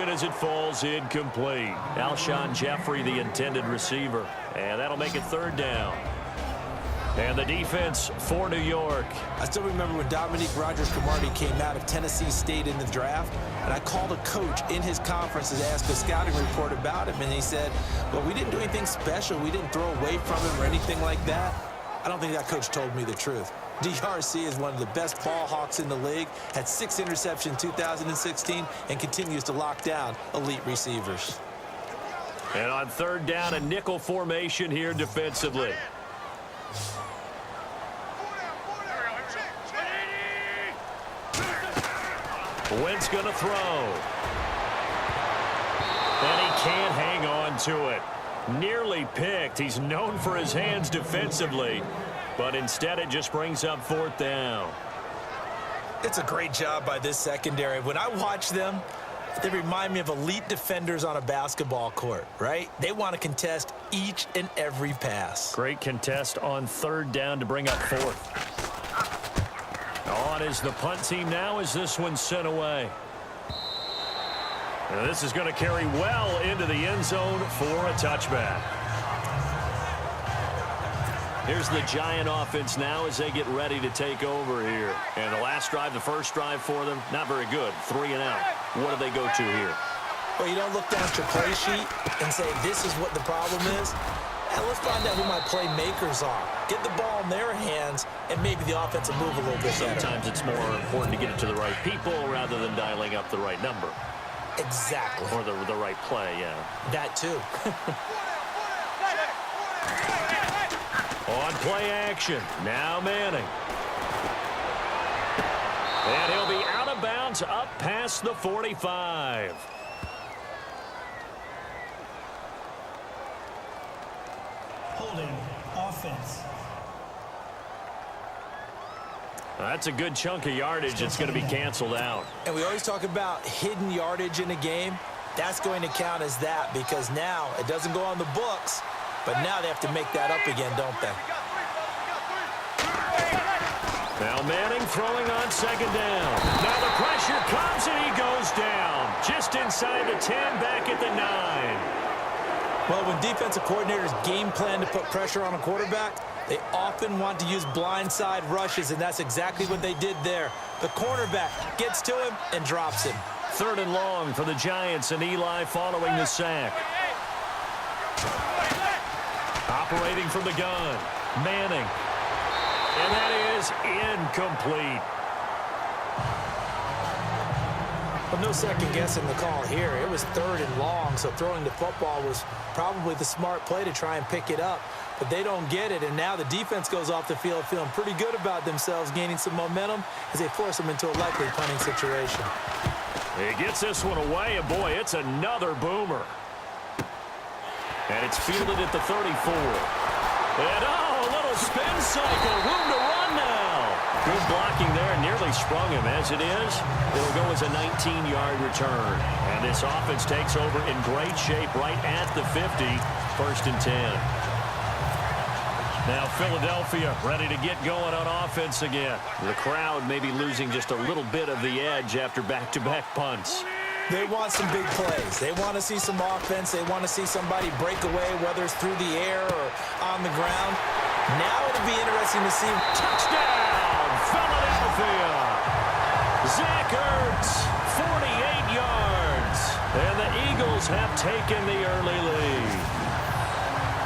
interception as it falls incomplete. Alshon Jeffrey, the intended receiver. And that'll make it third down. And the defense for New York. I still remember when Dominique Rodgers-Cromartie came out of Tennessee State in the draft, and I called a coach in his conference to ask a scouting report about him, and he said, well, we didn't do anything special. We didn't throw away from him or anything like that. I don't think that coach told me the truth. DRC is one of the best ball hawks in the league, had 6 interceptions in 2016, and continues to lock down elite receivers. And on third down, a nickel formation here defensively. Wentz going to throw. And he can't hang on to it. Nearly picked. He's known for his hands defensively, but instead it just brings up fourth down. It's a great job by this secondary. When I watch them, they remind me of elite defenders on a basketball court, right? They want to contest each and every pass. Great contest on third down to bring up fourth. On is the punt team now as this one's sent away. And this is going to carry well into the end zone for a touchback. Here's the Giant offense now as they get ready to take over here. And the last drive, the first drive for them, not very good. 3 and out. What do they go to here? Well, you don't look down at your play sheet and say, this is what the problem is. And let's find out who my playmakers are. Get the ball in their hands, and maybe the offense will move a little bit better. Sometimes it's more important to get it to the right people rather than dialing up the right number. Exactly. Or the right play, yeah. That too. On play action, now Manning. And he'll be out of bounds up past the 45. Holding offense. That's a good chunk of yardage. It's going to be canceled out. And we always talk about hidden yardage in a game. That's going to count as that because now it doesn't go on the books, but now they have to make that up again, don't they? Now Manning throwing on second down. Now the pressure comes and he goes down. Just inside the 10, back at the 9. Well, when defensive coordinators game plan to put pressure on a quarterback, they often want to use blindside rushes, and that's exactly what they did there. The cornerback gets to him and drops him. Third and long for the Giants, and Eli following the sack. Operating from the gun, Manning. And that is incomplete. Well, no second guessing the call here. It was third and long, so throwing the football was probably the smart play to try and pick it up. But they don't get it, and now the defense goes off the field feeling pretty good about themselves, gaining some momentum as they force them into a likely punting situation. He gets this one away, and boy, it's another boomer. And it's fielded at the 34. And oh, a little spin cycle, room to run now. Good blocking there, nearly sprung him. As it is, it'll go as a 19-yard return. And this offense takes over in great shape right at the 50, 1st and 10. Now Philadelphia ready to get going on offense again. The crowd maybe losing just a little bit of the edge after back-to-back punts. They want some big plays. They want to see some offense. They want to see somebody break away, whether it's through the air or on the ground. Now it'll be interesting to see. Touchdown, Philadelphia! Zach Ertz, 48 yards. And the Eagles have taken the early lead.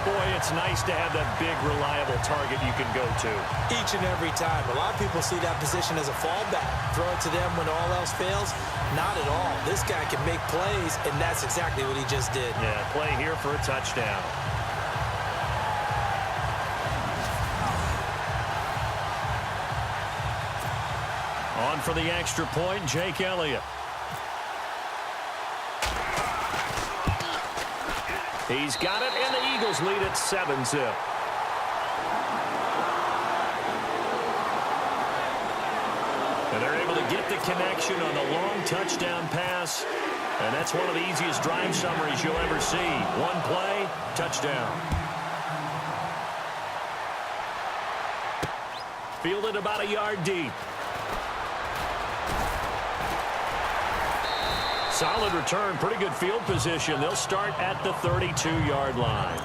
Boy, it's nice to have that big, reliable target you can go to. Each and every time. A lot of people see that position as a fallback. Throw it to them when all else fails. Not at all. This guy can make plays, and that's exactly what he just did. Yeah, play here for a touchdown. On for the extra point, Jake Elliott. He's got it, and the Eagles lead at 7-zip. And they're able to get the connection on the long touchdown pass. And that's one of the easiest drive summaries you'll ever see. One play, touchdown. Fielded about a yard deep. Solid return, pretty good field position. They'll start at the 32-yard line.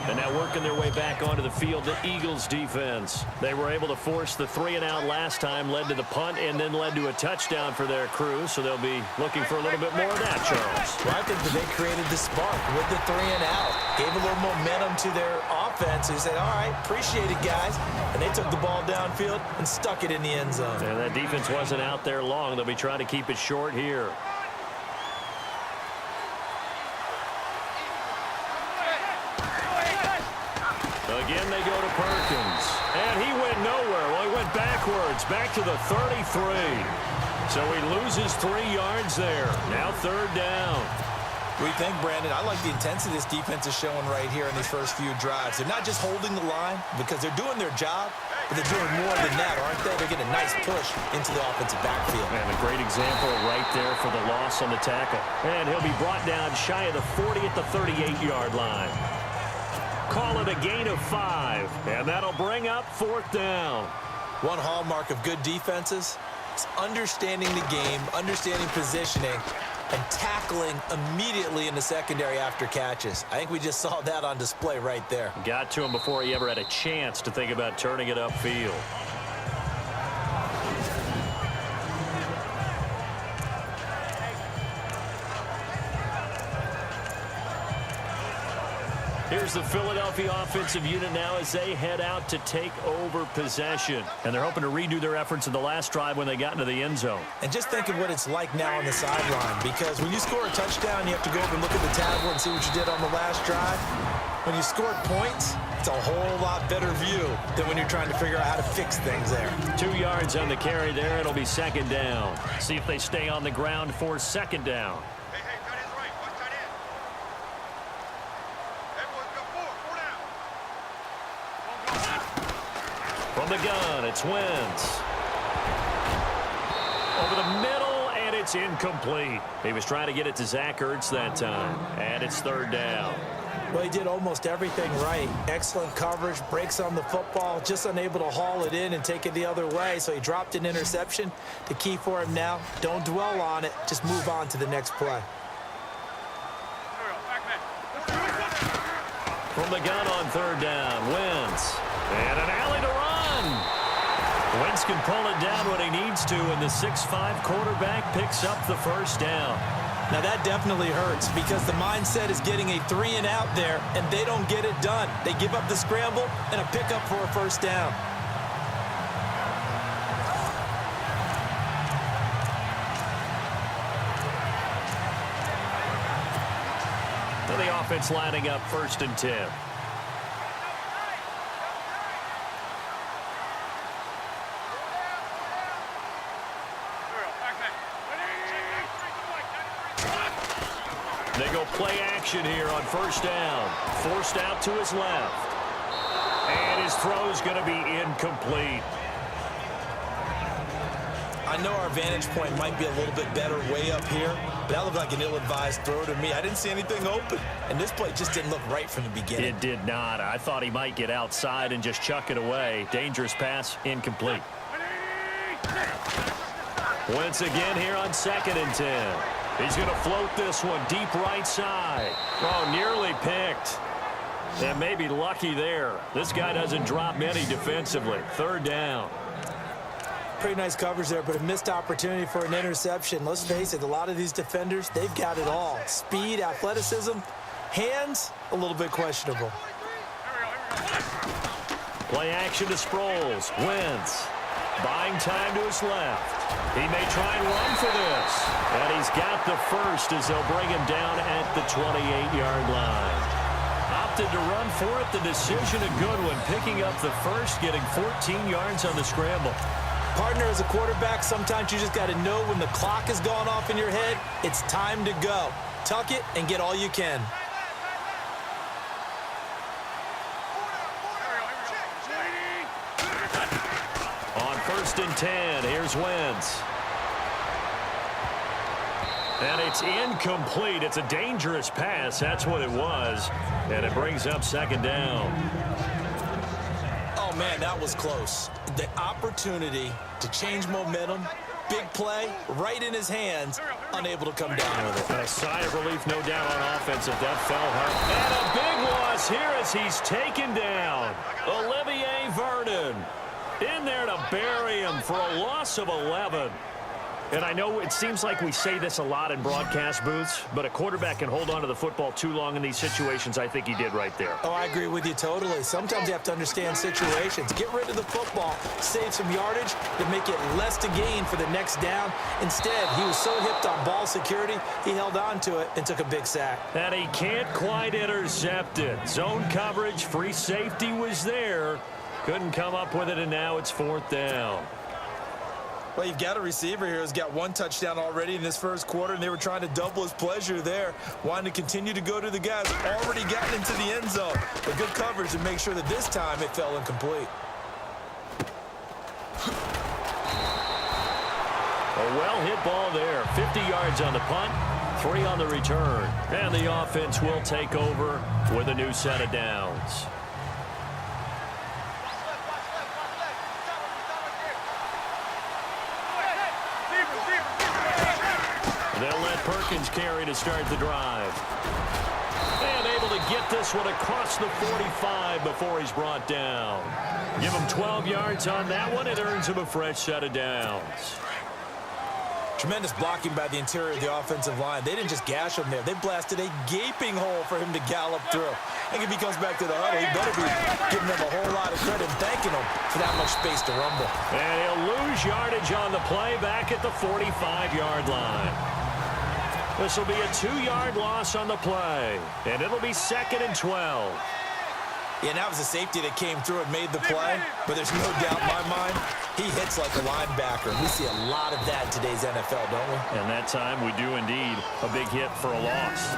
And now working their way back onto the field, the Eagles defense. They were able to force the 3-and-out last time, led to the punt, and then led to a touchdown for their crew. So they'll be looking for a little bit more of that, Charles. Well, I think that they created the spark with the 3-and-out. Gave a little momentum to their offense. They said, all right, appreciate it, guys. And they took the ball downfield and stuck it in the end zone. And that defense wasn't out there long. They'll be trying to keep it short here. Again, they go to Perkins. And he went nowhere. Well, he went backwards, back to the 33. So he loses 3 yards there. Now 3rd down. What do you think, Brandon? I like the intensity this defense is showing right here in these first few drives. They're not just holding the line because they're doing their job, but they're doing more than that, aren't they? They're getting a nice push into the offensive backfield. And a great example right there for the loss on the tackle. And he'll be brought down shy of the 40 at the 38-yard line. Call it a gain of 5, and that'll bring up 4th down. One hallmark of good defenses is understanding the game, understanding positioning, and tackling immediately in the secondary after catches. I think we just saw that on display right there. Got to him before he ever had a chance to think about turning it upfield. Here's the Philadelphia offensive unit now as they head out to take over possession. And they're hoping to redo their efforts in the last drive when they got into the end zone. And just think of what it's like now on the sideline, because when you score a touchdown, you have to go over and look at the tablet and see what you did on the last drive. When you scored points, it's a whole lot better view than when you're trying to figure out how to fix things there. 2 yards on the carry there. It'll be 2nd down. See if they stay on the ground for 2nd down. From the gun, it's Wentz. Over the middle, and it's incomplete. He was trying to get it to Zach Ertz that time, and it's 3rd down. Well, he did almost everything right. Excellent coverage, breaks on the football, just unable to haul it in and take it the other way, so he dropped an interception. The key for him now, don't dwell on it, just move on to the next play. From the gun on 3rd down, Wentz. And an alley to run. Wentz can pull it down when he needs to, and the 6'5" quarterback picks up the 1st down. Now that definitely hurts because the mindset is getting a 3-and-out there, and they don't get it done. They give up the scramble and a pickup for a 1st down. And the offense lining up 1st and 10. They go play action here on 1st down. Forced out to his left. And his throw's going to be incomplete. I know our vantage point might be a little bit better way up here, but that looked like an ill-advised throw to me. I didn't see anything open, and this play just didn't look right from the beginning. It did not. I thought he might get outside and just chuck it away. Dangerous pass, incomplete. Wentz again here on 2nd and 10. He's going to float this one deep right side. Oh, nearly picked. And maybe lucky there. This guy doesn't drop many defensively. 3rd down. Pretty nice coverage there, but a missed opportunity for an interception. Let's face it, a lot of these defenders, they've got it all. Speed, athleticism, hands, a little bit questionable. Play action to Sproles. Wentz buying time to his left. He may try and run for this. And he's got the 1st as they'll bring him down at the 28-yard line. Opted to run for it. The decision a good one. Picking up the 1st, getting 14 yards on the scramble. Partner, as a quarterback, sometimes you just got to know when the clock has gone off in your head, it's time to go. Tuck it and get all you can. On 1st and 10, here's Wentz. And it's incomplete. It's a dangerous pass. That's what it was. And it brings up 2nd down. Oh, man, that was close. The opportunity to change momentum big play right in his hands, unable to come down with it. A sigh of relief, no doubt, on offense if that fell hard. And a big loss here as he's taken down. Olivier Vernon in there to bury him for a loss of 11. And I know it seems like we say this a lot in broadcast booths, but a quarterback can hold on to the football too long in these situations. I think he did right there. Oh, I agree with you totally. Sometimes you have to understand situations. Get rid of the football, save some yardage to make it less to gain for the next down. Instead, he was so hipped on ball security, he held on to it and took a big sack. And he can't quite intercept it. Zone coverage, free safety was there. Couldn't come up with it, and now it's 4th down. Well, you've got a receiver here who's got 1 touchdown already in this first quarter, and they were trying to double his pleasure there, wanting to continue to go to the guys already gotten into the end zone. But good coverage to make sure that this time it fell incomplete. A well-hit ball there. 50 yards on the punt, 3 on the return. And the offense will take over with a new set of downs. They'll let Perkins carry to start the drive. And able to get this one across the 45 before he's brought down. Give him 12 yards on that one. It earns him a fresh set of downs. Tremendous blocking by the interior of the offensive line. They didn't just gash him there. They blasted a gaping hole for him to gallop through. I think if he comes back to the huddle, he better be giving them a whole lot of credit and thanking them for that much space to rumble. And he'll lose yardage on the play back at the 45-yard line. This will be a 2-yard loss on the play, and it'll be 2nd and 12. Yeah, and that was a safety that came through and made the play, but there's no doubt in my mind, he hits like a linebacker. We see a lot of that in today's NFL, don't we? And that time we do indeed a big hit for a loss.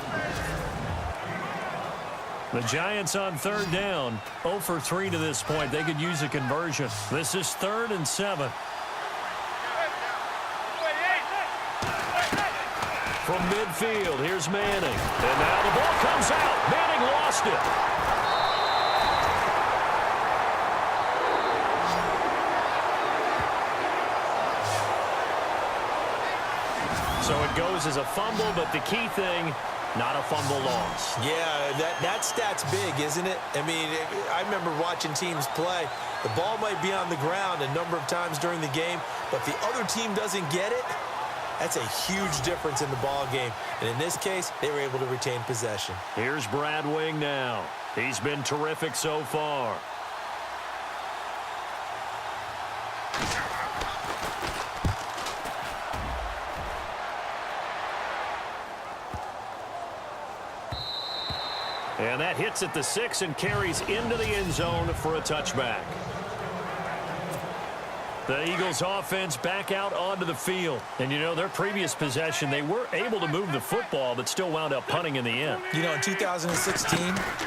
The Giants on 3rd down, 0 for 3 to this point. They could use a conversion. This is 3rd and 7. From midfield, here's Manning. And now the ball comes out. Manning lost it. So it goes as a fumble, but the key thing, not a fumble loss. Yeah, that stat's big, isn't it? I mean, I remember watching teams play. The ball might be on the ground a number of times during the game, but the other team doesn't get it. That's a huge difference in the ball game. And in this case, they were able to retain possession. Here's Brad Wing now. He's been terrific so far. And that hits at the 6 and carries into the end zone for a touchback. The Eagles offense back out onto the field. And, you know, their previous possession, they were able to move the football, but still wound up punting in the end. You know, in 2016,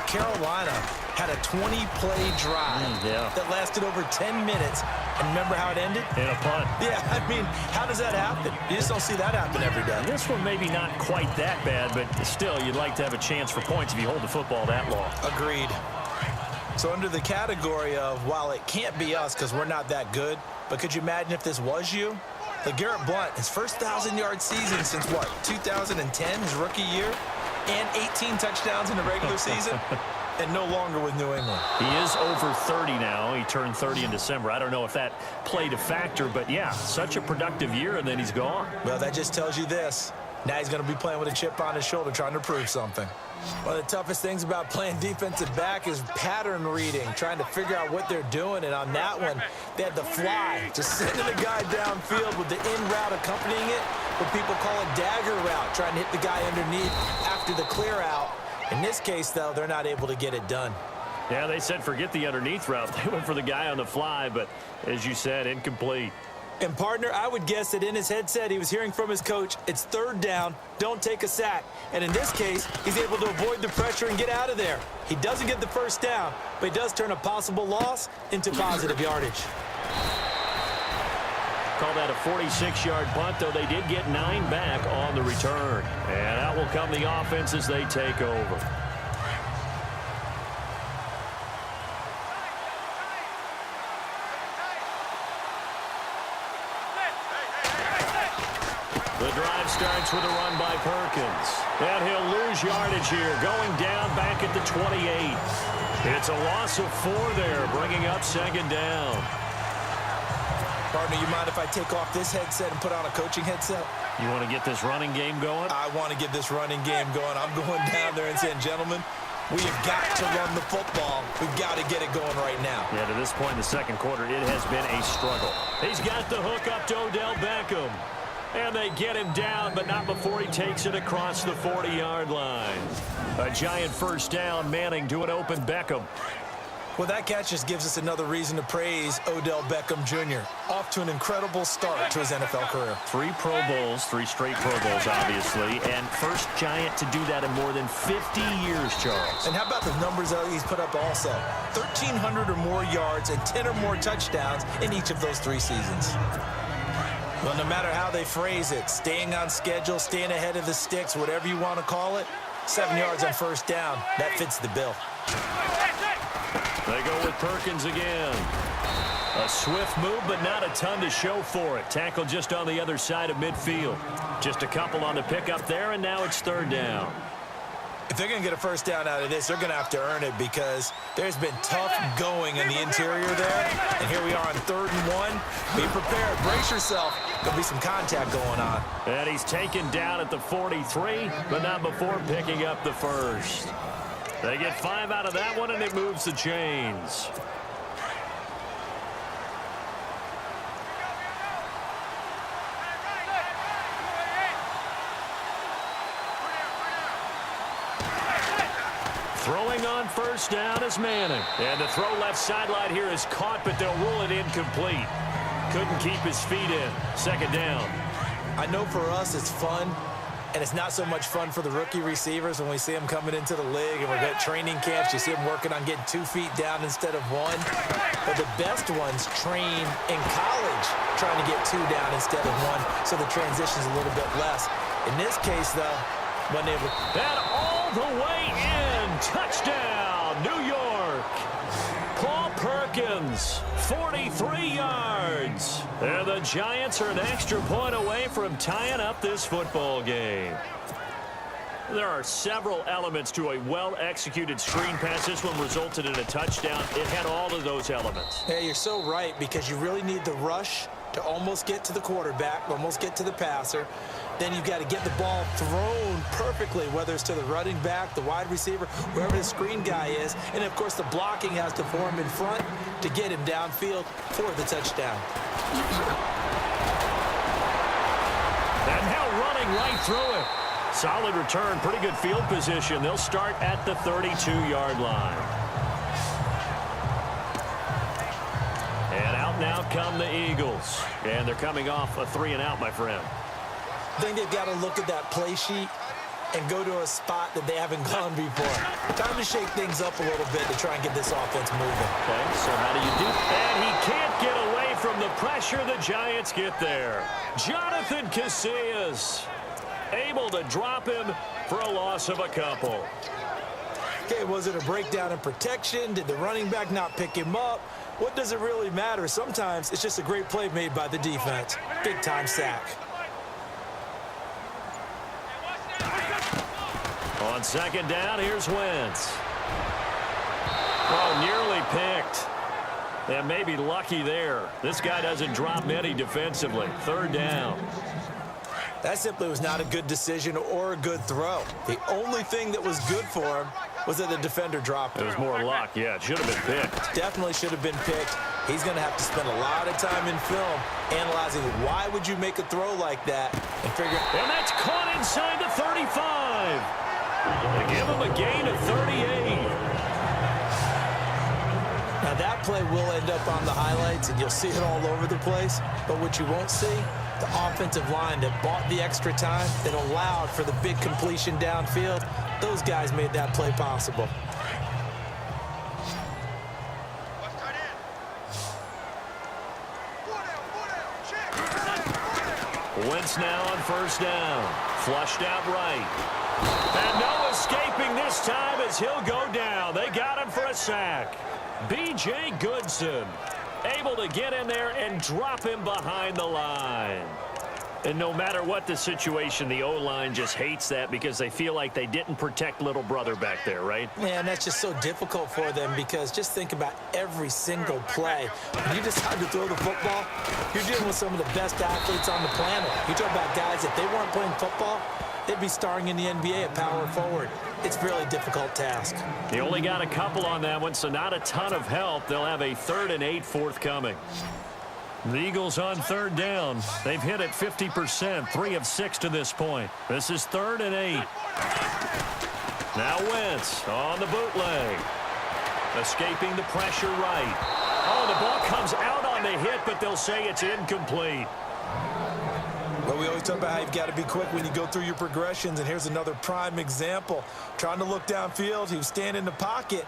Carolina had a 20-play drive that lasted over 10 minutes. And remember how it ended? In a punt. Yeah, I mean, how does that happen? You just don't see that happen every day. This one maybe not quite that bad, but still, you'd like to have a chance for points if you hold the football that long. Agreed. So under the category of, while it can't be us because we're not that good, but could you imagine if this was you? LeGarrette Blount, his first 1,000-yard season since, what, 2010, his rookie year? And 18 touchdowns in the regular season? And no longer with New England. He is over 30 now. He turned 30 in December. I don't know if that played a factor, but yeah, such a productive year, and then he's gone. Well, that just tells you this. Now he's going to be playing with a chip on his shoulder, trying to prove something. One of the toughest things about playing defensive back is pattern reading, trying to figure out what they're doing. And on that one, they had the fly, just sending the guy downfield with the in route accompanying it, what people call a dagger route, trying to hit the guy underneath after the clear out. In this case, though, they're not able to get it done. Yeah, they said forget the underneath route. They went for the guy on the fly, but as you said, incomplete. And, partner, I would guess that in his headset he was hearing from his coach, it's 3rd down, don't take a sack. And in this case, he's able to avoid the pressure and get out of there. He doesn't get the first down, but he does turn a possible loss into positive yardage. Call that a 46-yard punt, though they did get 9 back on the return. And out will come the offense as they take over. starts with a run by Perkins. And he'll lose yardage here, going down back at the 28. It's a loss of 4 there, bringing up second down. Partner, you mind if I take off this headset and put on a coaching headset? You want to get this running game going? I want to get this running game going. I'm going down there and saying, gentlemen, we have got to run the football. We've got to get it going right now. Yeah, to this point in the second quarter, it has been a struggle. He's got the hook up to Odell Beckham. And they get him down, but not before he takes it across the 40-yard line. A giant first down, Manning to an open Beckham. Well, that catch just gives us another reason to praise Odell Beckham Jr. Off to an incredible start to his NFL career. 3 Pro Bowls, 3 straight Pro Bowls, obviously, and first Giant to do that in more than 50 years, Charles. And how about the numbers that he's put up also? 1,300 or more yards and 10 or more touchdowns in each of those 3 seasons. Well, no matter how they phrase it, staying on schedule, staying ahead of the sticks, whatever you want to call it, 7 yards on first down, that fits the bill. They go with Perkins again. A swift move, but not a ton to show for it. Tackle just on the other side of midfield. Just a couple on the pickup there, and now it's third down. If they're going to get a first down out of this, they're going to have to earn it because there's been tough going in the interior there. And here we are on 3rd and 1. Be prepared. Brace yourself. There'll be some contact going on. And he's taken down at the 43, but not before picking up the first. They get 5 out of that one, and it moves the chains. Throwing on first down is Manning. And the throw left sideline here is caught, but they'll rule it incomplete. Couldn't keep his feet in. Second down. I know for us it's fun, and it's not so much fun for the rookie receivers when we see them coming into the league and we're at training camps. You see them working on getting 2 feet down instead of 1. But the best ones train in college trying to get 2 down instead of 1, so the transition's a little bit less. In this case, though, when they were... And all the way in. Touchdown, New York. Paul Perkins, 43 yards. And the Giants are an extra point away from tying up this football game. There are several elements to a well-executed screen pass. This one resulted in a touchdown. It had all of those elements. Yeah, you're so right, because you really need the rush to almost get to the quarterback, almost get to the passer. Then you've got to get the ball thrown perfectly, whether it's to the running back, the wide receiver, wherever the screen guy is. And, of course, the blocking has to form in front to get him downfield for the touchdown. And now running right through it. Solid return, pretty good field position. They'll start at the 32-yard line. And out now come the Eagles. And they're coming off a 3-and-out, my friend. I think they've got to look at that play sheet and go to a spot that they haven't gone before. Time to shake things up a little bit to try and get this offense moving. Okay, so how do you do that? And he can't get away from the pressure. The Giants get there. Jonathan Casillas able to drop him for a loss of a couple. Okay, was it a breakdown in protection? Did the running back not pick him up? What does it really matter? Sometimes it's just a great play made by the defense. Big-time sack. On second down, here's Wentz. Oh, nearly picked. And maybe lucky there. This guy doesn't drop many defensively. Third down. That simply was not a good decision or a good throw. The only thing that was good for him was that the defender dropped it. It was more luck. Yeah, it should have been picked. Definitely should have been picked. He's going to have to spend a lot of time in film analyzing why would you make a throw like that and figure. And that's caught inside the 35. They give him a gain of 38. Now that play will end up on the highlights and you'll see it all over the place. But what you won't see, the offensive line that bought the extra time, that allowed for the big completion downfield, those guys made that play possible. Wentz now on first down. Flushed out right. And no escaping this time as he'll go down. They got him for a sack. B.J. Goodson able to get in there and drop him behind the line. And no matter what the situation, the O-line just hates that because they feel like they didn't protect little brother back there, right? Man, that's just so difficult for them because just think about every single play. When you decide to throw the football, you're dealing with some of the best athletes on the planet. You talk about guys, if they weren't playing football, they'd be starring in the NBA at power forward. It's a really difficult task. He only got a couple on that one, so not a ton of help. They'll have a 3rd and 8 forthcoming. The Eagles on 3rd down. They've hit it 50%, 3 of 6 to this point. This is 3rd and 8. Now Wentz on the bootleg. Escaping the pressure right. Oh, the ball comes out on the hit, but they'll say it's incomplete. Well, we always talk about how you've got to be quick when you go through your progressions, and here's another prime example. Trying to look downfield, he was standing in the pocket,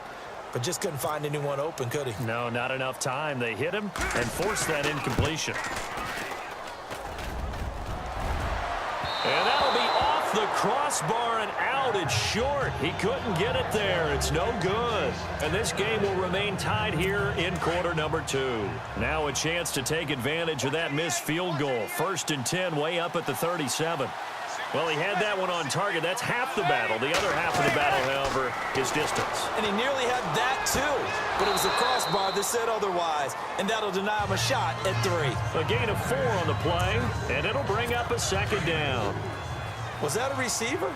but just couldn't find anyone open, could he? No, not enough time. They hit him and forced that incompletion. And that'll be off the crossbar and out. It's short. He couldn't get it there. It's no good. And this game will remain tied here in quarter number 2. Now a chance to take advantage of that missed field goal. 1st and 10, way up at the 37. Well, he had that one on target. That's half the battle. The other half of the battle, however, is distance. And he nearly had that, too. But it was a crossbar that said otherwise, and that'll deny him a shot at 3. A gain of 4 on the play, and it'll bring up a 2nd down. Was that a receiver?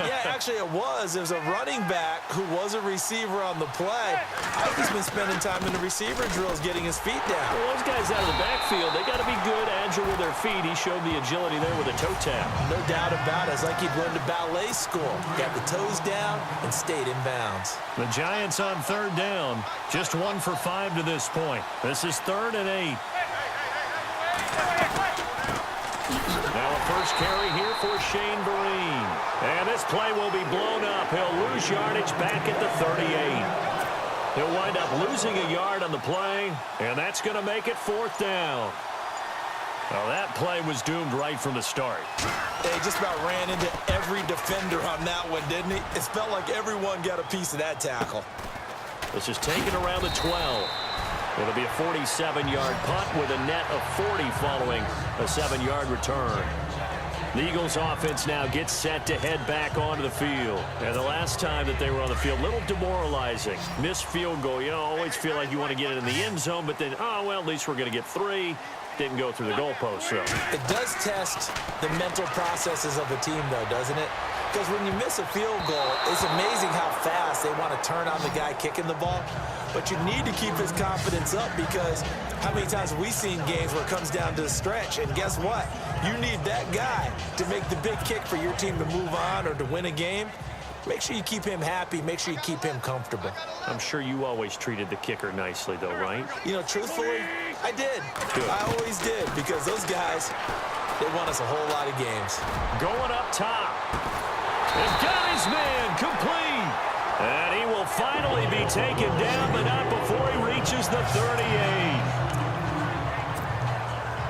Yeah, actually it was. There's a running back who was a receiver on the play. I think he's been spending time in the receiver drills getting his feet down. Well, those guys out of the backfield, they got to be good, agile with their feet. He showed the agility there with a toe tap. No doubt about it. It's like he'd learned a ballet school. Got the toes down and stayed in bounds. The Giants on 3rd down. Just 1 for 5 to this point. This is 3rd and 8. Now a first carry here for Shane Vereen. And this play will be blown up. He'll lose yardage back at the 38. He'll wind up losing a yard on the play, and that's going to make it 4th down. Well, that play was doomed right from the start. They just about ran into every defender on that one, didn't he? It felt like everyone got a piece of that tackle. This is taken around the 12. It'll be a 47-yard punt with a net of 40 following a 7-yard return. The Eagles offense now gets set to head back onto the field. And the last time that they were on the field, a little demoralizing. Missed field goal. You know, always feel like you want to get it in the end zone, but then, oh, well, at least we're going to get 3. Didn't go through the goalpost, though. It does test the mental processes of a team, though, doesn't it? Because when you miss a field goal, it's amazing how fast they want to turn on the guy kicking the ball. But you need to keep his confidence up because how many times have we seen games where it comes down to the stretch? And guess what? You need that guy to make the big kick for your team to move on or to win a game. Make sure you keep him happy. Make sure you keep him comfortable. I'm sure you always treated the kicker nicely, though, right? You know, truthfully, I did. Good. I always did because those guys, they won us a whole lot of games. Going up top. He's got his man complete. And he will finally be taken down, but not before he reaches the 38.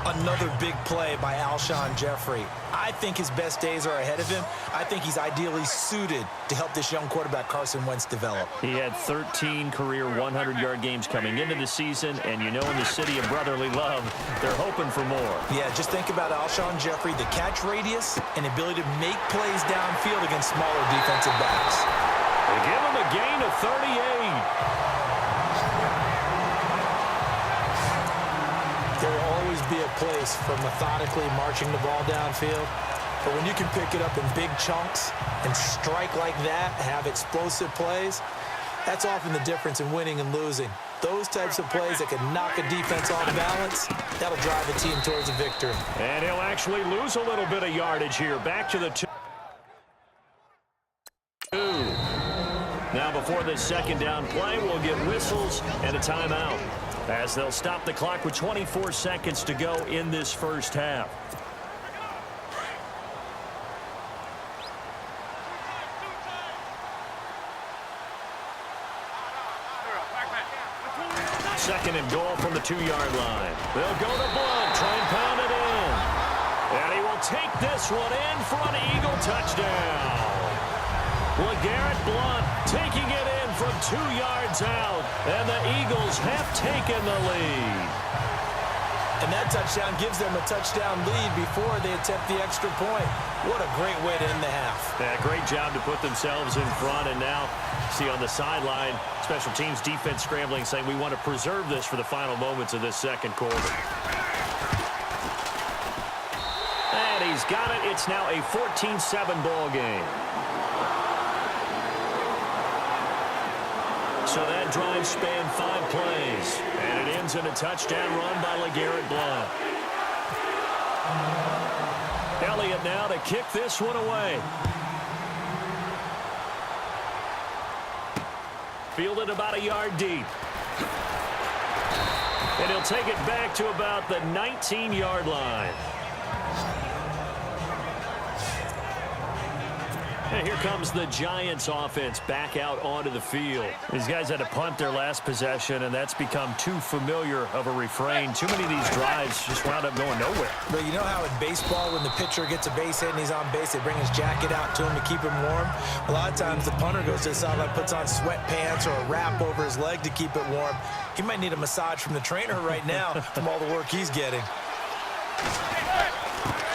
Another big play by Alshon Jeffrey. I think his best days are ahead of him. I think he's ideally suited to help this young quarterback Carson Wentz develop. He had 13 career 100-yard games coming into the season, and you know in the city of brotherly love, they're hoping for more. Yeah, just think about Alshon Jeffrey, the catch radius and ability to make plays downfield against smaller defensive backs. They give him a gain of 38. There will always be a place for methodically marching the ball downfield. But when you can pick it up in big chunks and strike like that, have explosive plays, that's often the difference in winning and losing. Those types of plays that can knock a defense off balance, that'll drive a team towards a victory. And he'll actually lose a little bit of yardage here. Back to the 2. Now before this second down play, we'll get whistles and a timeout, as they'll stop the clock with 24 seconds to go in this first half. Second and goal from the 2-yard line. They'll go to Blunt, try and pound it in. And he will take this one in for an Eagle touchdown. LeGarrette Blunt taking it in from 2 yards out, and the Eagles have taken the lead. And that touchdown gives them a touchdown lead before they attempt the extra point. What a great way to end the half. Yeah, great job to put themselves in front. And now, see on the sideline, special teams defense scrambling, saying we want to preserve this for the final moments of this second quarter. And he's got it. It's now a 14-7 ball game. So that drive spanned 5 plays. And it ends in a touchdown run by LeGarrette Blount. Elliott now to kick this one away. Fielded about a yard deep. And he'll take it back to about the 19-yard line. And here comes the Giants offense back out onto the field. These guys had to punt their last possession, and that's become too familiar of a refrain. Too many of these drives just wound up going nowhere. But you know how in baseball, when the pitcher gets a base hit and he's on base, they bring his jacket out to him to keep him warm? A lot of times the punter goes to the sideline, puts on sweatpants or a wrap over his leg to keep it warm. He might need a massage from the trainer right now from all the work he's getting.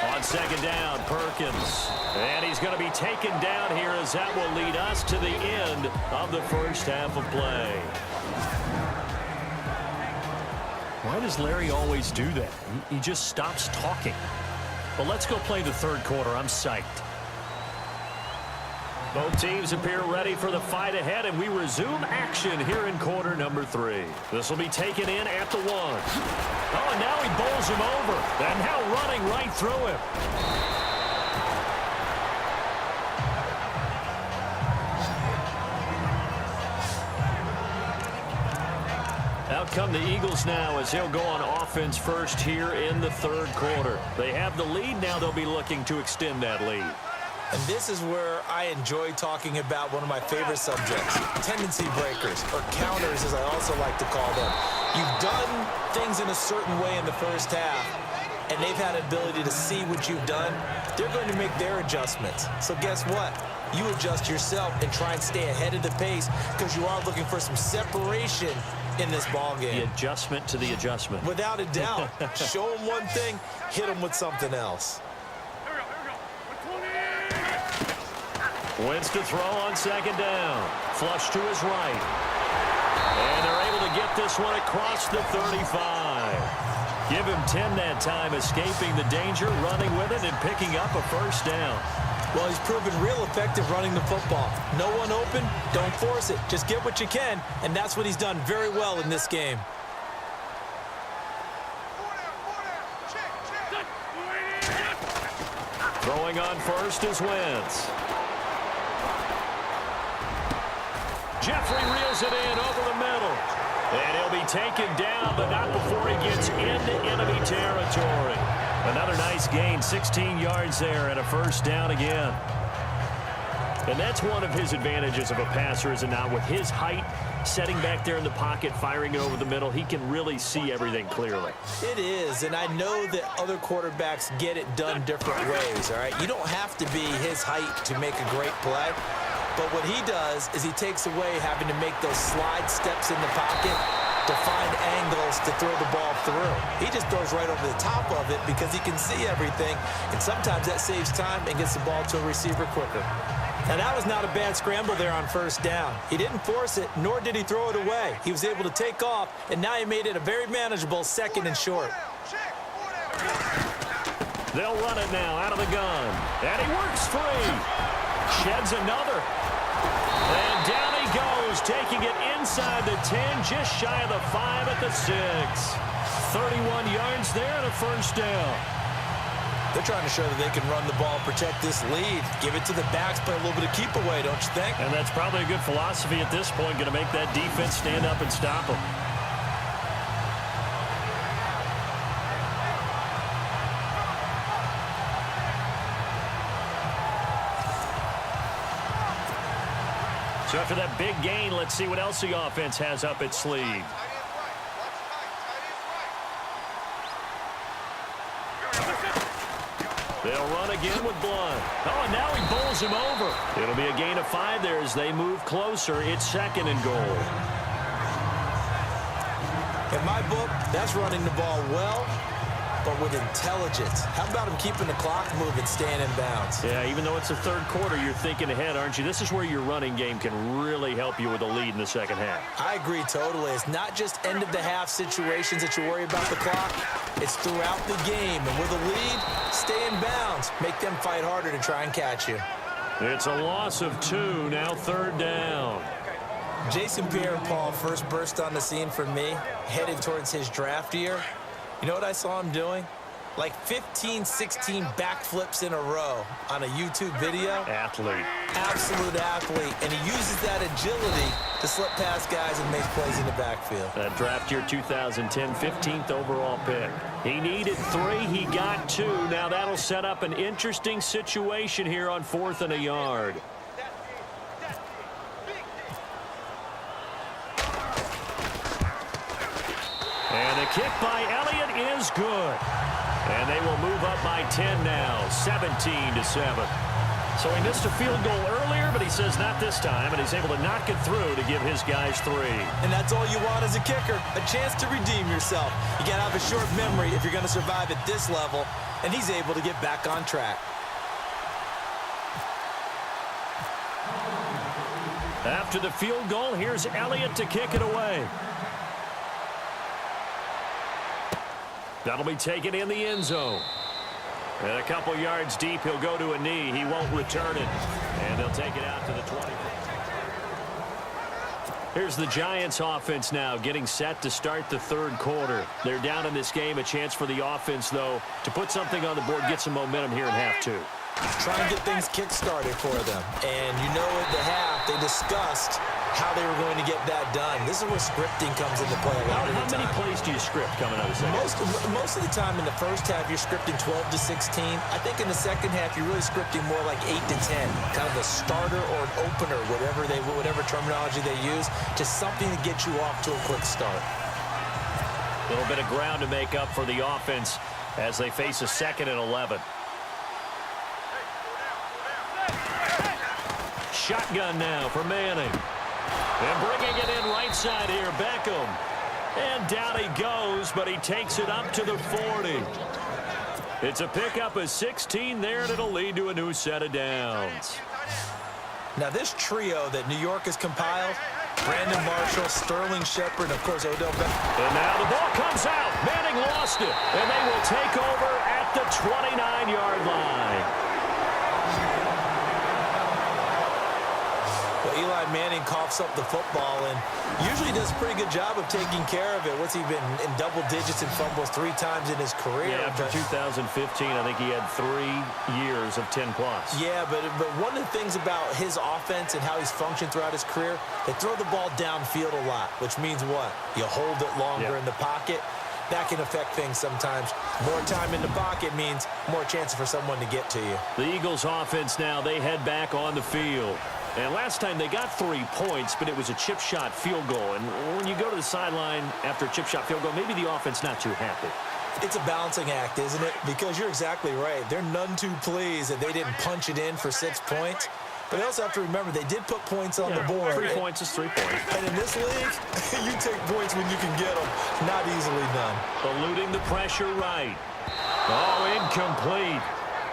On second down, Perkins. And he's going to be taken down here as that will lead us to the end of the first half of play. Why does Larry always do that? He just stops talking. But let's go play the third quarter. I'm psyched. Both teams appear ready for the fight ahead, and we resume action here in quarter number 3. This will be taken in at the 1. Oh, and now he bowls him over. And now running right through him. Out come the Eagles now as they'll go on offense first here in the third quarter. They have the lead. Now they'll be looking to extend that lead. And this is where I enjoy talking about one of my favorite subjects, tendency breakers, or counters as I also like to call them. You've done things in a certain way in the first half, and they've had an ability to see what you've done. They're going to make their adjustments. So guess what? You adjust yourself and try and stay ahead of the pace because you are looking for some separation in this ball game. The adjustment to the adjustment. Without a doubt. Show them one thing, hit them with something else. Wins to throw on second down. Flush to his right. And they're able to get this one across the 35. Give him 10 that time, escaping the danger, running with it, and picking up a first down. Well, he's proven real effective running the football. No one open, don't force it. Just get what you can, and that's what he's done very well in this game. Throwing on first is Wentz. Jeffrey reels it in over the middle. And he'll be taken down, but not before he gets into enemy territory. Another nice gain, 16 yards there, and a first down again. And that's one of his advantages of a passer, is it not? With his height, setting back there in the pocket, firing it over the middle, he can really see everything clearly. It is, and I know that other quarterbacks get it done different ways, all right? You don't have to be his height to make a great play. But what he does is he takes away having to make those slide steps in the pocket to find angles to throw the ball through. He just throws right over the top of it because he can see everything, and sometimes that saves time and gets the ball to a receiver quicker. Now, that was not a bad scramble there on first down. He didn't force it, nor did he throw it away. He was able to take off, and now he made it a very manageable second and short. They'll run it now out of the gun. And he works free. Sheds another. And down he goes, taking it inside the 10, just shy of the 5 at the 6. 31 yards there and a first down. They're trying to show that they can run the ball, protect this lead, give it to the backs, play a little bit of keep away, don't you think? And that's probably a good philosophy at this point, going to make that defense stand up and stop them. So after that big gain, let's see what else the offense has up its sleeve. They'll run again with Blount. Oh, and now he bowls him over. It'll be a gain of 5 there as they move closer. It's second and goal. In my book, that's running the ball well but with intelligence. How about him keeping the clock moving, staying in bounds? Yeah, even though it's the third quarter, you're thinking ahead, aren't you? This is where your running game can really help you with a lead in the second half. I agree totally. It's not just end-of-the-half situations that you worry about the clock. It's throughout the game. And with a lead, stay in bounds. Make them fight harder to try and catch you. It's a loss of 2, now third down. Jason Pierre-Paul first burst on the scene for me, headed towards his draft year. You know what I saw him doing? Like 15, 16 backflips in a row on a YouTube video. Athlete. Absolute athlete. And he uses that agility to slip past guys and make plays in the backfield. That draft year 2010, 15th overall pick. He needed 3. He got 2. Now that'll set up an interesting situation here on 4th and a yard. And the kick by Elliott is good. And they will move up by 10 now, 17-7. So he missed a field goal earlier, but he says not this time, and he's able to knock it through to give his guys 3. And that's all you want as a kicker, a chance to redeem yourself. You got to have a short memory if you're going to survive at this level, and he's able to get back on track. After the field goal, here's Elliott to kick it away. That'll be taken in the end zone. And a couple yards deep, he'll go to a knee. He won't return it. And they'll take it out to the 20. Here's the Giants offense now getting set to start the third quarter. They're down in this game. A chance for the offense, though, to put something on the board, get some momentum here in half 2. Try and get things kick-started for them. And you know at the half, they discussed how they were going to get that done. This is where scripting comes into play a lot of the time. How many plays do you script coming out of the second half? Most of the time in the first half, you're scripting 12 to 16. I think in the second half, you're really scripting more like 8 to 10. Kind of a starter or an opener, whatever terminology they use, just something to get you off to a quick start. A little bit of ground to make up for the offense as they face a 2nd and 11. Shotgun now for Manning. And bringing it in right side here, Beckham. And down he goes, but he takes it up to the 40. It's a pickup of 16 there, and it'll lead to a new set of downs. Now this trio that New York has compiled, Brandon Marshall, Sterling Shepard, and of course Odell Beckham. And now the ball comes out. Manning lost it, and they will take over at the 29-yard line. Eli Manning coughs up the football and usually does a pretty good job of taking care of it. What's he been in double digits in fumbles 3 times in his career? Yeah, after 2015, I think he had 3 years of 10+. Yeah, but one of the things about his offense and how he's functioned throughout his career, they throw the ball downfield a lot, which means what? You hold it longer in the pocket. That can affect things sometimes. More time in the pocket means more chances for someone to get to you. The Eagles offense now, they head back on the field. And last time they got 3 points, but it was a chip shot field goal. And when you go to the sideline after a chip shot field goal, maybe the offense not too happy. It's a balancing act, isn't it? Because you're exactly right. They're none too pleased that they didn't punch it in for 6 points. But you also have to remember they did put points on the board. 3 points is 3 points. And in this league, you take points when you can get them. Not easily done. Eluding the pressure right. Oh, incomplete.